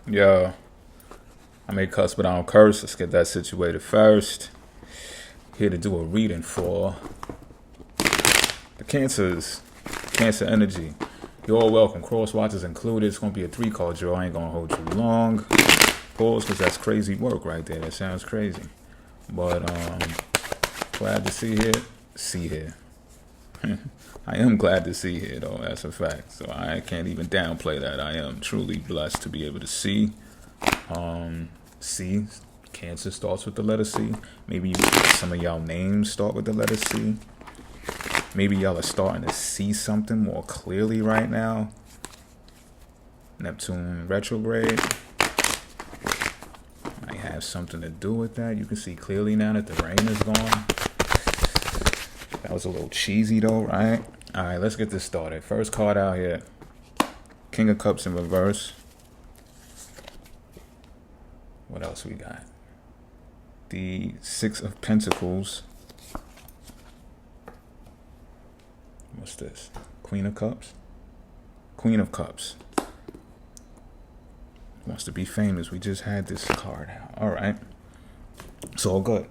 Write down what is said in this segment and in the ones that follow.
Yo, I may cuss, but I don't curse. Let's get that situated first. Here to do a reading for the Cancers, Cancer energy. You're all welcome. Cross watches included. It's going to be a 3-card draw. I ain't going to hold you long. Pause, because that's crazy work right there. That sounds crazy. But, glad to see here. I am glad to see here, though. That's a fact. So I can't even downplay that. I am truly blessed to be able to see. C. Cancer starts with the letter C. Maybe some of y'all names start with the letter C. Maybe y'all are starting to see something more clearly right now. Neptune retrograde might have something to do with that. You can see clearly now that the rain is gone. That was a little cheesy though, right? All right, let's get this started. First card out here, King of Cups in reverse. What else we got? The 6 of Pentacles. What's this? Queen of Cups? Queen of Cups. Wants to be famous. We just had this card out. All right. It's all good.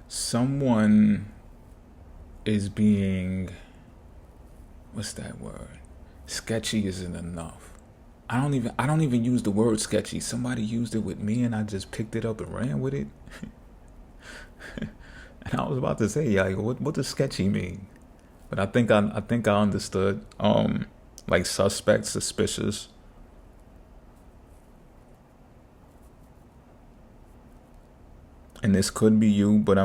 Someone is being, what's that word? Sketchy isn't enough. I don't even use the word sketchy. Somebody used it with me and I just picked it up and ran with it. And I was about to say, yeah, what does sketchy mean? But I think I understood. Like suspect, suspicious. And this could be you, but I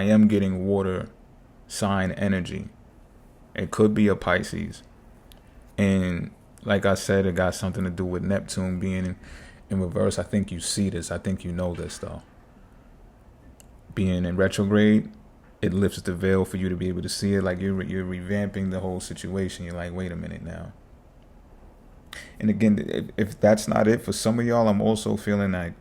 am getting water sign energy. It could be a Pisces. And like I said, it got something to do with Neptune being in reverse. I think you see this. I think you know this though. Being in retrograde, it lifts the veil for you to be able to see it. Like you're revamping the whole situation. You're like, wait a minute now. And again, if that's not it for some of y'all, I'm also feeling like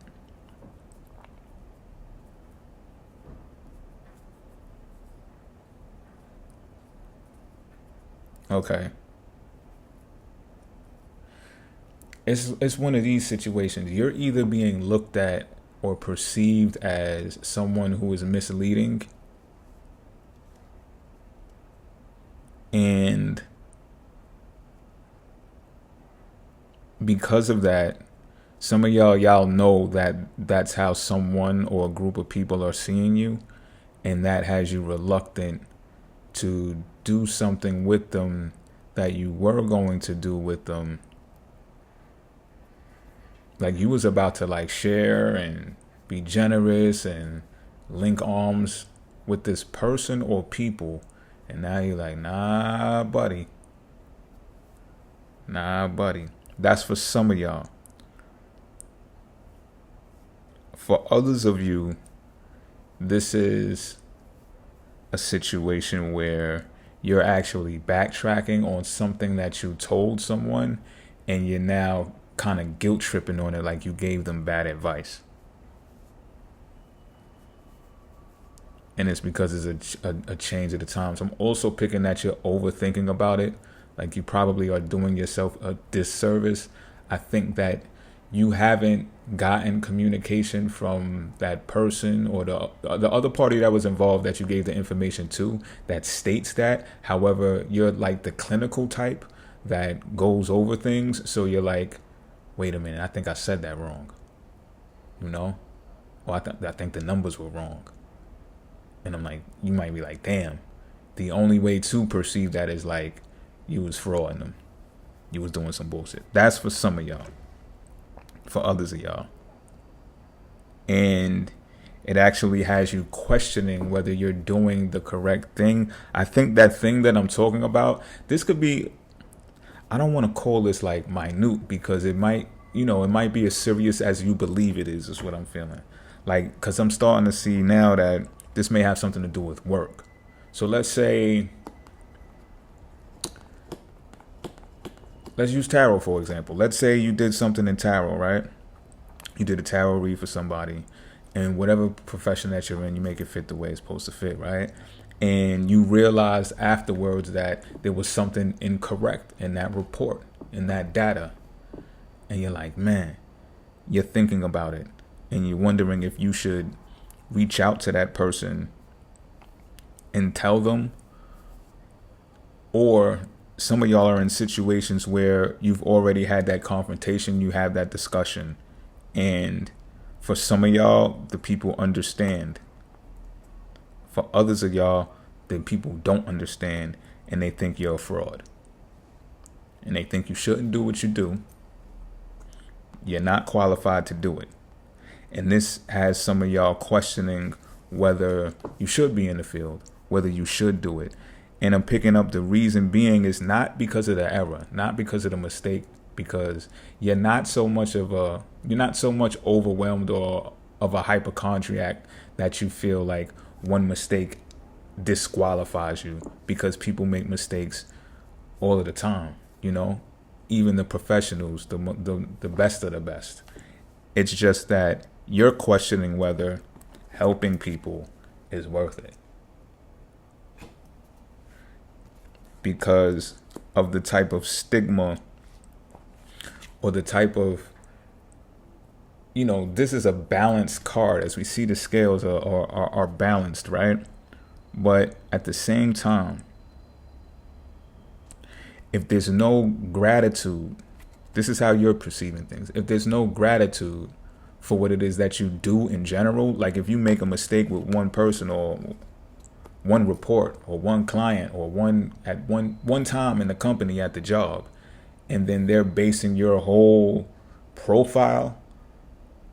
okay. It's one of these situations. You're either being looked at or perceived as someone who is misleading. And because of that, some of y'all know that that's how someone or a group of people are seeing you. And that has you reluctant to do something with them that you were going to do with them. Like you was about to like share and be generous and link arms with this person or people. And now you're like, nah, buddy. Nah, buddy. That's for some of y'all. For others of you, this is a situation where you're actually backtracking on something that you told someone and you're now kind of guilt tripping on it like you gave them bad advice. And it's because it's a change of the times. I'm also picking that you're overthinking about it. Like you probably are doing yourself a disservice. I think that you haven't gotten communication from that person or the other party that was involved that you gave the information to that states that. However, you're like the clinical type that goes over things. So you're like, wait a minute, I think I said that wrong. You know? Or I think the numbers were wrong. And I'm like, you might be like, damn, the only way to perceive that is like you was frauding them. You was doing some bullshit. That's for some of y'all. For others of y'all. And it actually has you questioning whether you're doing the correct thing. I think that thing that I'm talking about, this could be, I don't want to call this like minute because it might, it might be as serious as you believe it is what I'm feeling. Like, because I'm starting to see now that this may have something to do with work. So let's use tarot, for example. Let's say you did something in tarot, right? You did a tarot read for somebody, and whatever profession that you're in, you make it fit the way it's supposed to fit, right? And you realized afterwards that there was something incorrect in that report, in that data. And you're like, man, you're thinking about it. And you're wondering if you should reach out to that person and tell them. Or some of y'all are in situations where you've already had that confrontation, you have that discussion. And for some of y'all, the people understand. For others of y'all, the people don't understand, and they think you're a fraud. And they think you shouldn't do what you do. You're not qualified to do it. And this has some of y'all questioning whether you should be in the field, whether you should do it. And I'm picking up the reason being is not because of the error, not because of the mistake, because you're not so much overwhelmed or of a hypochondriac that you feel like one mistake disqualifies you, because people make mistakes all of the time, you know, even the professionals, the best of the best. It's just that you're questioning whether helping people is worth it because of the type of stigma or the type of, you know, this is a balanced card. As we see, the scales are balanced, right? But at the same time, if there's no gratitude, this is how you're perceiving things. If there's no gratitude for what it is that you do in general, like if you make a mistake with one person or one report or one client or one time in the company at the job, and then they're basing your whole profile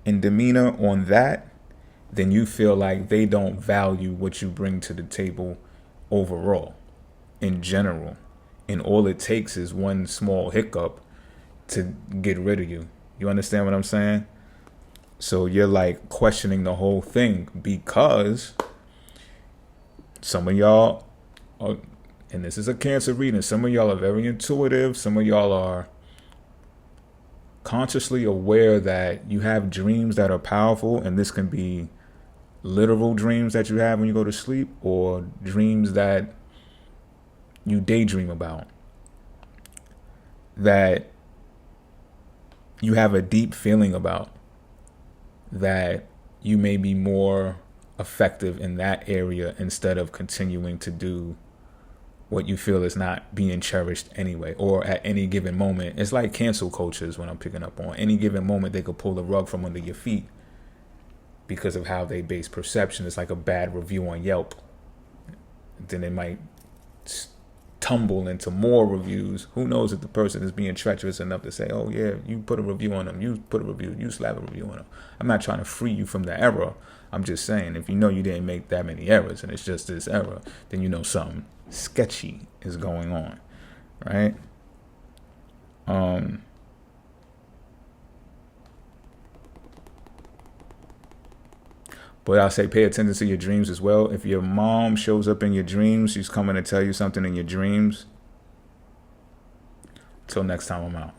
and demeanor on that, then you feel like they don't value what you bring to the table overall, in general. And all it takes is one small hiccup to get rid of you. You understand what I'm saying? So you're like questioning the whole thing because some of y'all are, and this is a Cancer reading, some of y'all are very intuitive. Some of y'all are consciously aware that you have dreams that are powerful, and this can be literal dreams that you have when you go to sleep or dreams that you daydream about, that you have a deep feeling about, that you may be more effective in that area instead of continuing to do what you feel is not being cherished anyway, or at any given moment. It's like cancel cultures when I'm picking up on. Any given moment, they could pull the rug from under your feet because of how they base perception. It's like a bad review on Yelp. Then they might tumble into more reviews. Who knows if the person is being treacherous enough to say, oh yeah, you put a review on them, you slap a review on them. I'm not trying to free you from the error. I'm just saying, if you know you didn't make that many errors and it's just this error, then you know something sketchy is going on, right? But I'll say pay attention to your dreams as well. If your mom shows up in your dreams, she's coming to tell you something in your dreams. Till next time, I'm out.